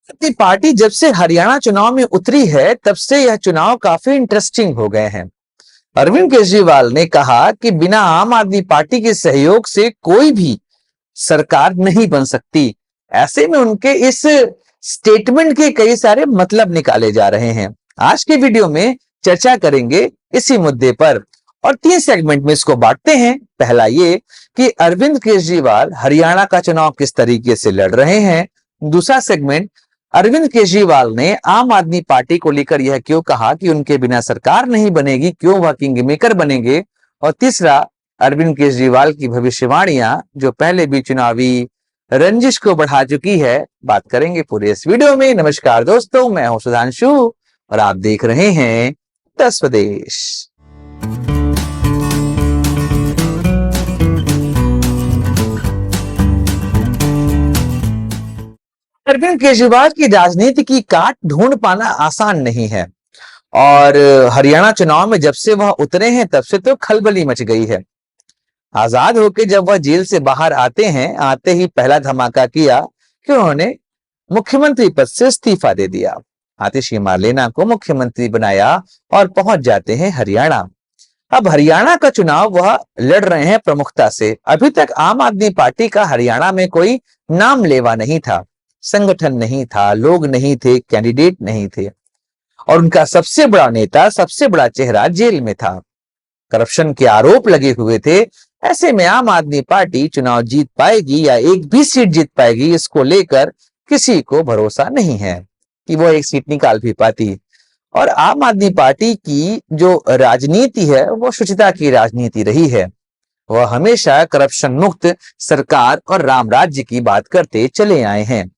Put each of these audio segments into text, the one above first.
अपनी पार्टी जब से हरियाणा चुनाव में उतरी है तब से यह चुनाव काफी इंटरेस्टिंग हो गए हैं। अरविंद केजरीवाल ने कहा कि बिना आम आदमी पार्टी के सहयोग से कोई भी सरकार नहीं बन सकती। ऐसे में उनके इस स्टेटमेंट के कई सारे मतलब निकाले जा रहे हैं। आज के वीडियो में चर्चा करेंगे इसी मुद्दे पर और 3 सेगमेंट में इसको बांटते हैं। पहला ये कि अरविंद केजरीवाल हरियाणा का चुनाव किस तरीके से लड़ रहे हैं। दूसरा सेगमेंट, अरविंद केजरीवाल ने आम आदमी पार्टी को लेकर यह क्यों कहा कि उनके बिना सरकार नहीं बनेगी, क्यों वह किंग मेकर बनेंगे। और तीसरा, अरविंद केजरीवाल की भविष्यवाणियां जो पहले भी चुनावी रंजिश को बढ़ा चुकी है, बात करेंगे पूरे इस वीडियो में। नमस्कार दोस्तों, मैं हूं सुधांशु और आप देख रहे हैं 10 स्वदेश। अरविंद केजरीवाल की राजनीति की काट ढूंढ पाना आसान नहीं है और हरियाणा चुनाव में जब से वह उतरे हैं तब से तो खलबली मच गई है। आजाद होकर जब वह जेल से बाहर आते हैं, आते ही पहला धमाका किया कि उन्होंने मुख्यमंत्री पद से इस्तीफा दे दिया। आतिशी मार्लेना को मुख्यमंत्री बनाया और पहुंच जाते हैं हरियाणा। अब हरियाणा का चुनाव वह लड़ रहे हैं प्रमुखता से। अभी तक आम आदमी पार्टी का हरियाणा में कोई नाम लेवा नहीं था, संगठन नहीं था, लोग नहीं थे, कैंडिडेट नहीं थे और उनका सबसे बड़ा नेता, सबसे बड़ा चेहरा जेल में था। करप्शन के आरोप लगे हुए थे। ऐसे में आम आदमी पार्टी चुनाव जीत पाएगी या एक भी सीट जीत पाएगी, इसको लेकर किसी को भरोसा नहीं है कि वो एक सीट निकाल भी पाती। और आम आदमी पार्टी की जो राजनीति है वो शुचिता की राजनीति रही है। वह हमेशा करप्शन मुक्त सरकार और राम राज्य की बात करते चले आए हैं।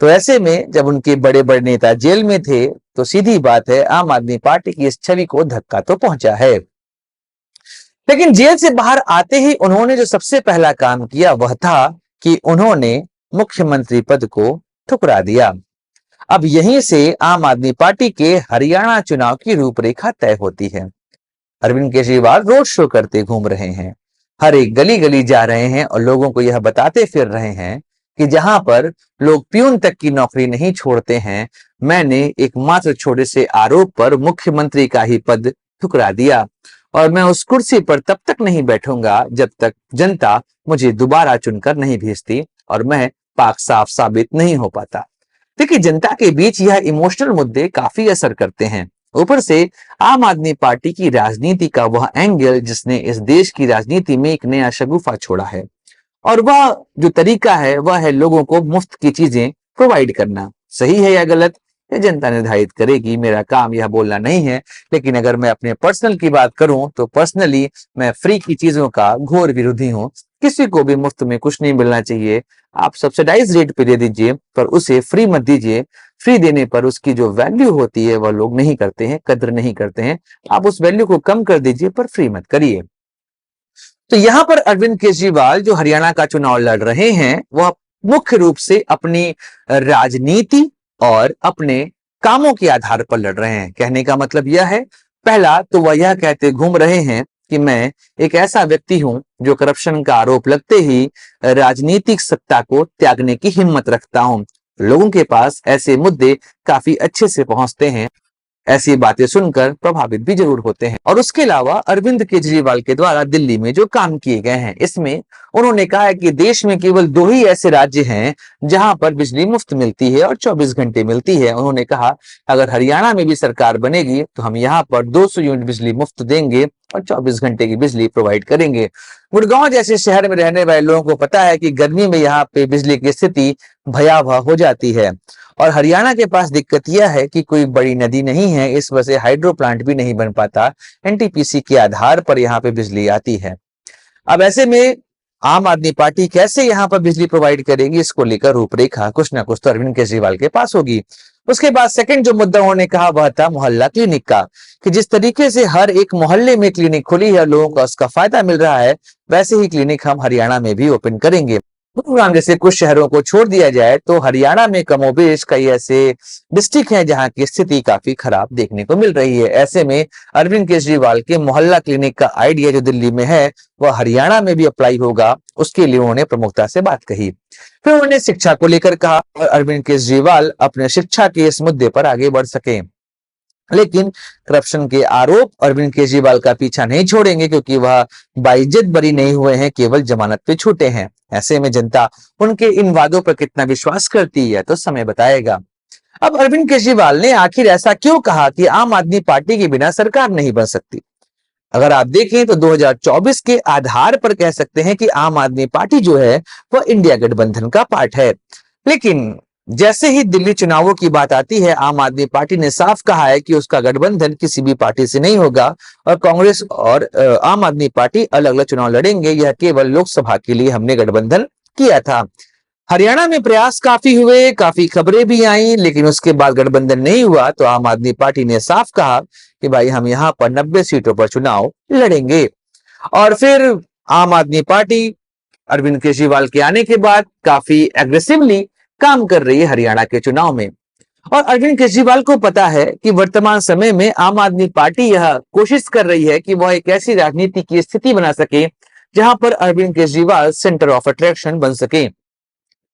तो ऐसे में जब उनके बड़े बड़े नेता जेल में थे तो सीधी बात है, आम आदमी पार्टी की इस छवि को धक्का तो पहुंचा है। लेकिन जेल से बाहर आते ही उन्होंने जो सबसे पहला काम किया वह था कि उन्होंने मुख्यमंत्री पद को ठुकरा दिया। अब यहीं से आम आदमी पार्टी के हरियाणा चुनाव की रूपरेखा तय होती है। अरविंद केजरीवाल रोड शो करते घूम रहे हैं, हर एक गली गली जा रहे हैं और लोगों को यह बताते फिर रहे हैं कि जहां पर लोग प्यून तक की नौकरी नहीं छोड़ते हैं, मैंने एकमात्र छोटे से आरोप पर मुख्यमंत्री का ही पद ठुकरा दिया और मैं उस कुर्सी पर तब तक नहीं बैठूंगा जब तक जनता मुझे दोबारा चुनकर नहीं भेजती और मैं पाक साफ साबित नहीं हो पाता। देखिए, जनता के बीच यह इमोशनल मुद्दे काफी असर करते हैं। ऊपर से आम आदमी पार्टी की राजनीति का वह एंगल जिसने इस देश की राजनीति में एक नया शगुफा छोड़ा है और वह जो तरीका है वह है लोगों को मुफ्त की चीजें प्रोवाइड करना। सही है या गलत, ये जनता निर्धारित करेगी, मेरा काम यह बोलना नहीं है। लेकिन अगर मैं अपने पर्सनल की बात करूं तो पर्सनली मैं फ्री की चीजों का घोर विरोधी हूं। किसी को भी मुफ्त में कुछ नहीं मिलना चाहिए। आप सब्सिडाइज रेट पे दे दीजिए पर उसे फ्री मत दीजिए। फ्री देने पर उसकी जो वैल्यू होती है वह लोग नहीं करते हैं, कद्र नहीं करते हैं। आप उस वैल्यू को कम कर दीजिए पर फ्री मत करिए। तो यहां पर अरविंद केजरीवाल जो हरियाणा का चुनाव लड़ रहे हैं वह मुख्य रूप से अपनी राजनीति और अपने कामों के आधार पर लड़ रहे हैं। कहने का मतलब यह है, पहला तो वह यह कहते घूम रहे हैं कि मैं एक ऐसा व्यक्ति हूं जो करप्शन का आरोप लगते ही राजनीतिक सत्ता को त्यागने की हिम्मत रखता हूं। लोगों के पास ऐसे मुद्दे काफी अच्छे से पहुंचते हैं, ऐसी बातें सुनकर प्रभावित भी जरूर होते हैं। और उसके अलावा अरविंद केजरीवाल के द्वारा दिल्ली में जो काम किए गए हैं, इसमें उन्होंने कहा है कि देश में केवल 2 ही ऐसे राज्य हैं जहां पर बिजली मुफ्त मिलती है और 24 घंटे मिलती है। उन्होंने कहा अगर हरियाणा में भी सरकार बनेगी तो हम यहाँ पर 200 यूनिट बिजली मुफ्त देंगे और 24 घंटे की बिजली प्रोवाइड करेंगे। गुड़गांव जैसे शहर में रहने वाले लोगों को पता है कि गर्मी में यहाँ पे बिजली की स्थिति भयावह हो जाती है और हरियाणा के पास दिक्कत यह है कि कोई बड़ी नदी नहीं है, इस वजह से हाइड्रो प्लांट भी नहीं बन पाता। एनटीपीसी के आधार पर यहाँ पे बिजली आती है। अब ऐसे में आम आदमी पार्टी कैसे यहाँ पर बिजली प्रोवाइड करेगी, इसको लेकर रूपरेखा कुछ ना कुछ तो अरविंद केजरीवाल के पास होगी। उसके बाद सेकंड जो मुद्दा उन्होंने कहा वह था मोहल्ला क्लिनिक का, कि जिस तरीके से हर एक मोहल्ले में क्लिनिक खुली है, लोगों को उसका फायदा मिल रहा है, वैसे ही क्लिनिक हम हरियाणा में भी ओपन करेंगे। गुरुग्राम जैसे कुछ शहरों को छोड़ दिया जाए तो हरियाणा में कमोबेश कई ऐसे डिस्ट्रिक्ट हैं जहां की स्थिति काफी खराब देखने को मिल रही है। ऐसे में अरविंद केजरीवाल के मोहल्ला क्लिनिक का आइडिया जो दिल्ली में है वह हरियाणा में भी अप्लाई होगा, उसके लिए उन्होंने प्रमुखता से बात कही। फिर उन्होंने शिक्षा को लेकर कहा और अरविंद केजरीवाल अपने शिक्षा के इस मुद्दे पर आगे बढ़ सके। लेकिन करप्शन के आरोप अरविंद केजरीवाल का पीछा नहीं छोड़ेंगे क्योंकि वह बाइज्जत बरी नहीं हुए हैं, केवल जमानत पे छूटे हैं। ऐसे में जनता उनके इन वादों पर कितना विश्वास करती है तो समय बताएगा। अब अरविंद केजरीवाल ने आखिर ऐसा क्यों कहा कि आम आदमी पार्टी के बिना सरकार नहीं बन सकती? अगर आप देखें तो 2024 के आधार पर कह सकते हैं कि आम आदमी पार्टी जो है वह इंडिया गठबंधन का पार्ट है। लेकिन जैसे ही दिल्ली चुनावों की बात आती है, आम आदमी पार्टी ने साफ कहा है कि उसका गठबंधन किसी भी पार्टी से नहीं होगा और कांग्रेस और आम आदमी पार्टी अलग अलग चुनाव लड़ेंगे। यह केवल लोकसभा के लिए हमने गठबंधन किया था। हरियाणा में प्रयास काफी हुए, काफी खबरें भी आई, लेकिन उसके बाद गठबंधन नहीं हुआ तो आम आदमी पार्टी ने साफ कहा कि भाई हम यहाँ पर 90 सीटों पर चुनाव लड़ेंगे। और फिर आम आदमी पार्टी अरविंद केजरीवाल के आने के बाद काफी एग्रेसिवली काम कर रही है हरियाणा के चुनाव में। और अरविंद केजरीवाल को पता है कि वर्तमान समय में आम आदमी पार्टी यह कोशिश कर रही है कि वह एक ऐसी राजनीति की स्थिति बना सके जहां पर Arvind Kejriwal centre of attraction बन सके,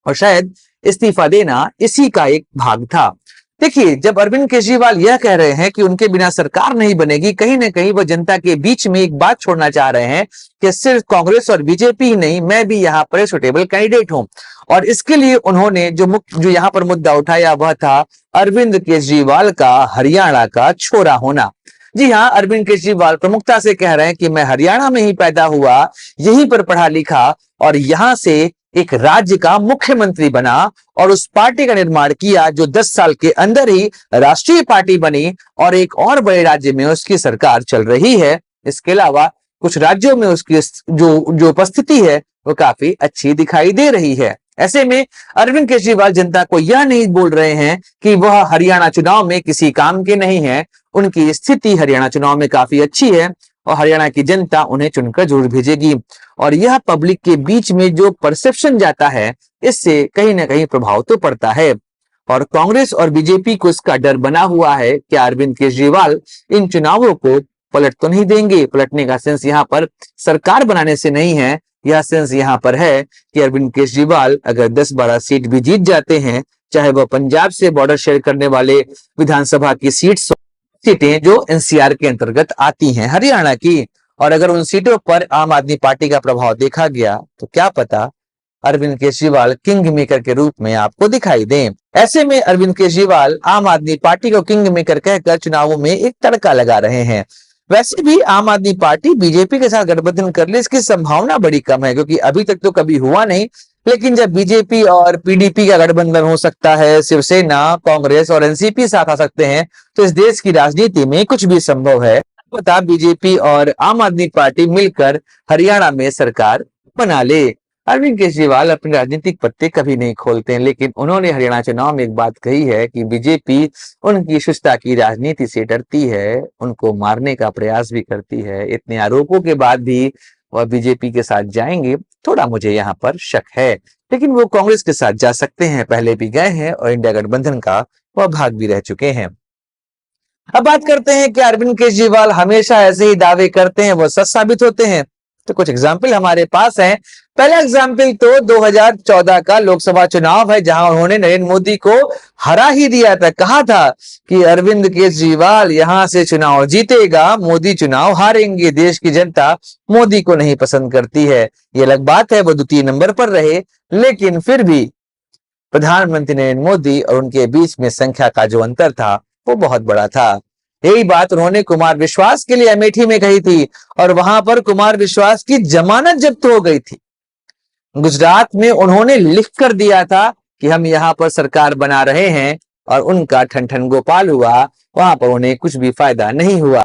और शायद इस्तीफा देना इसी का एक भाग था। देखिए, जब अरविंद केजरीवाल यह कह रहे हैं कि उनके बिना सरकार नहीं बनेगी, कहीं ना कहीं वह जनता के बीच में एक बात छोड़ना चाह रहे हैं कि सिर्फ कांग्रेस और बीजेपी ही नहीं, मैं भी यहाँ पर सुटेबल कैंडिडेट हूं। और इसके लिए उन्होंने जो यहाँ पर मुद्दा उठाया वह था अरविंद केजरीवाल का हरियाणा का छोरा होना। जी हाँ, अरविंद केजरीवाल प्रमुखता से कह रहे हैं कि मैं हरियाणा में ही पैदा हुआ, यहीं पर पढ़ा लिखा और यहां से एक राज्य का मुख्यमंत्री बना और उस पार्टी का निर्माण किया जो 10 साल के अंदर ही राष्ट्रीय पार्टी बनी और एक और बड़े राज्य में उसकी सरकार चल रही है। इसके अलावा कुछ राज्यों में उसकी जो उपस्थिति है वो काफी अच्छी दिखाई दे रही है। ऐसे में अरविंद केजरीवाल जनता को यह नहीं बोल रहे हैं कि वह हरियाणा चुनाव में किसी काम के नहीं है। उनकी स्थिति हरियाणा चुनाव में काफी अच्छी है और हरियाणा की जनता उन्हें चुनकर जरूर भेजेगी। और यह पब्लिक के बीच में जो परसेप्शन जाता है, इससे कहीं ना कहीं प्रभाव तो पड़ता है। और कांग्रेस और बीजेपी को इसका डर बना हुआ है कि अरविंद केजरीवाल इन चुनावों को पलट तो नहीं देंगे। पलटने का सेंस यहाँ पर सरकार बनाने से नहीं है, यह सेंस यहाँ पर है कि अरविंद केजरीवाल अगर 10-12 सीट भी जीत जाते हैं, चाहे वह पंजाब से बॉर्डर शेयर करने वाले विधानसभा की सीटें जो एनसीआर के अंतर्गत आती हैं हरियाणा की, और अगर उन सीटों पर आम आदमी पार्टी का प्रभाव देखा गया तो क्या पता अरविंद केजरीवाल किंग मेकर के रूप में आपको दिखाई दें। ऐसे में अरविंद केजरीवाल आम आदमी पार्टी को किंग मेकर कहकर चुनावों में एक तड़का लगा रहे हैं। वैसे भी आम आदमी पार्टी बीजेपी के साथ गठबंधन कर ले इसकी संभावना बड़ी कम है, क्योंकि अभी तक तो कभी हुआ नहीं। लेकिन जब बीजेपी और पीडीपी का गठबंधन हो सकता है, शिवसेना, कांग्रेस और एनसीपी साथ आ सकते हैं, तो इस देश की राजनीति में कुछ भी संभव है। पता बीजेपी और आम आदमी पार्टी मिलकर हरियाणा में सरकार बना ले। अरविंद केजरीवाल अपने राजनीतिक पत्ते कभी नहीं खोलते हैं, लेकिन उन्होंने हरियाणा चुनाव में एक बात कही है कि बीजेपी उनकी शिष्टता की राजनीति से डरती है, उनको मारने का प्रयास भी करती है। इतने आरोपों के बाद भी वह बीजेपी के साथ जाएंगे, थोड़ा मुझे यहाँ पर शक है। लेकिन वो कांग्रेस के साथ जा सकते हैं, पहले भी गए हैं और इंडिया गठबंधन का वह भाग भी रह चुके हैं। अब बात करते हैं कि अरविंद केजरीवाल हमेशा ऐसे ही दावे करते हैं, वो सच साबित होते हैं? तो कुछ एग्जाम्पल हमारे पास हैं। पहला एग्जाम्पल तो 2014 का लोकसभा चुनाव है, जहां उन्होंने नरेंद्र मोदी को हरा ही दिया था। कहा था कि अरविंद केजरीवाल यहां से चुनाव जीतेगा, मोदी चुनाव हारेंगे, देश की जनता मोदी को नहीं पसंद करती है। ये अलग बात है, वो द्वितीय नंबर पर रहे, लेकिन फिर भी प्रधानमंत्री नरेंद्र मोदी और उनके बीच में संख्या का जो अंतर था वो बहुत बड़ा था। यही बात उन्होंने कुमार विश्वास के लिए अमेठी में कही थी और वहां पर कुमार विश्वास की जमानत जब्त हो गई थी। गुजरात में उन्होंने लिख कर दिया था कि हम यहाँ पर सरकार बना रहे हैं और उनका ठन ठन गोपाल हुआ, वहां पर उन्हें कुछ भी फायदा नहीं हुआ।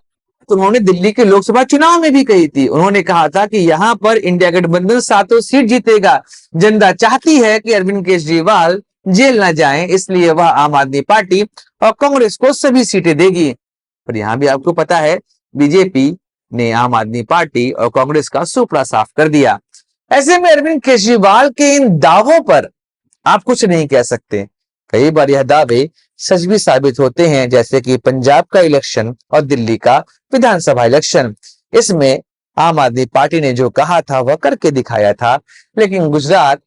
तो उन्होंने दिल्ली के लोकसभा चुनाव में भी कही थी, उन्होंने कहा था कि यहाँ पर इंडिया गठबंधन 7 सीट जीतेगा। जनता चाहती है कि अरविंद केजरीवाल जेल ना जाएं, इसलिए वह आम आदमी पार्टी और कांग्रेस को सभी सीटें देगी। पर यहाँ भी आपको पता है बीजेपी ने आम आदमी पार्टी और कांग्रेस का सुपड़ा साफ कर दिया। ऐसे में अरविंद केजरीवाल के इन दावों पर आप कुछ नहीं कह सकते। कई बार यह दावे सच भी साबित होते हैं, जैसे कि पंजाब का इलेक्शन और दिल्ली का विधानसभा इलेक्शन। इसमें आम आदमी पार्टी ने जो कहा था वह करके दिखाया था, लेकिन गुजरात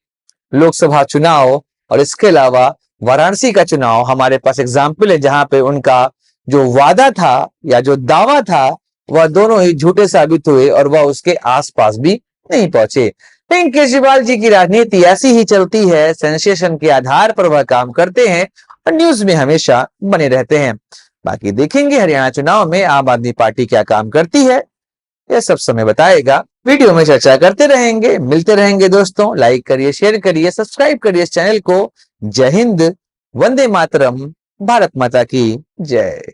लोकसभा चुनाव और इसके अलावा वाराणसी का चुनाव हमारे पास एग्जाम्पल है, जहां पे उनका जो वादा था या जो दावा था वह दोनों ही झूठे साबित हुए और वह उसके आसपास भी नहीं पहुंचे। लेकिन केजरीवाल जी की राजनीति ऐसी ही चलती है, सेंसेशन के आधार पर वह काम करते हैं और न्यूज में हमेशा बने रहते हैं। बाकी देखेंगे हरियाणा चुनाव में आम आदमी पार्टी क्या काम करती है, यह सब समय बताएगा। वीडियो में चर्चा करते रहेंगे, मिलते रहेंगे दोस्तों। लाइक करिए, शेयर करिए, सब्सक्राइब करिए इस चैनल को। जय हिंद, वंदे मातरम, भारत माता की जय।